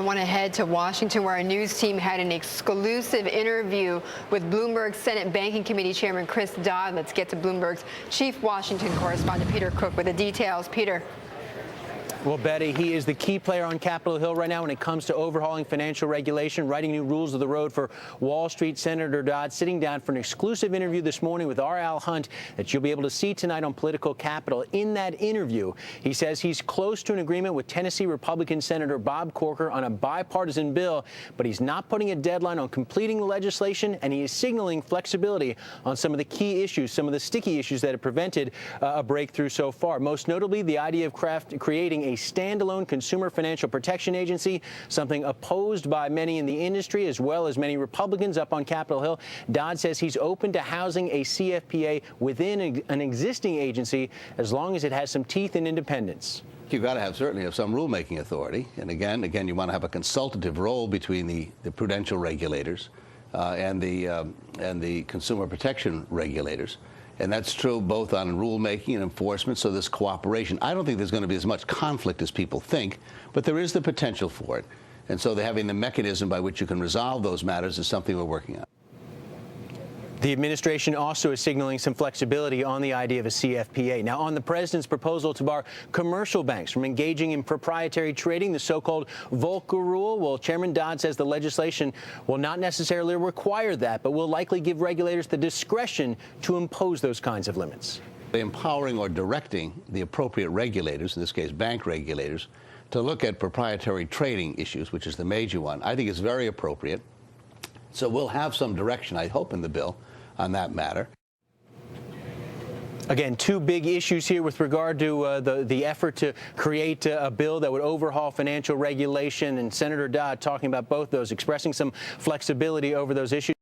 want to head to Washington, where our news team had an exclusive interview with Bloomberg Senate Banking Committee Chairman Chris Dodd. Let's get to Bloomberg's chief Washington correspondent, Peter Cook, with the details. Peter. Well, Betty, he is the key player on Capitol Hill right now when it comes to overhauling financial regulation, writing new rules of the road for Wall Street. Senator Dodd sitting down for an exclusive interview this morning with our Al Hunt that you'll be able to see tonight on Political Capital. In that interview, he says he's close to an agreement with Tennessee Republican Senator Bob Corker on a bipartisan bill, but he's not putting a deadline on completing the legislation, and he is signaling flexibility on some of the key issues, some of the sticky issues that have prevented a breakthrough so far. Most notably, the idea of creating a standalone consumer financial protection agency, something opposed by many in the industry as well as many Republicans up on Capitol Hill. Dodd says he's open to housing a CFPA within an existing agency as long as it has some teeth and independence. You've got to have certainly have some rulemaking authority, and again, you want to have a consultative role between the prudential regulators and the consumer protection regulators. And that's true both on rulemaking and enforcement, so this cooperation. I don't think there's going to be as much conflict as people think, but there is the potential for it. And so having the mechanism by which you can resolve those matters is something we're working on. The administration also is signaling some flexibility on the idea of a CFPA. Now, on the president's proposal to bar commercial banks from engaging in proprietary trading, the so-called Volcker rule, well, Chairman Dodd says the legislation will not necessarily require that, but will likely give regulators the discretion to impose those kinds of limits. Empowering or directing the appropriate regulators, in this case bank regulators, to look at proprietary trading issues, which is the major one, I think is very appropriate. So we'll have some direction, I hope, in the bill on that matter. Again, two big issues here with regard to the effort to create a bill that would overhaul financial regulation, and Senator Dodd talking about both those, expressing some flexibility over those issues.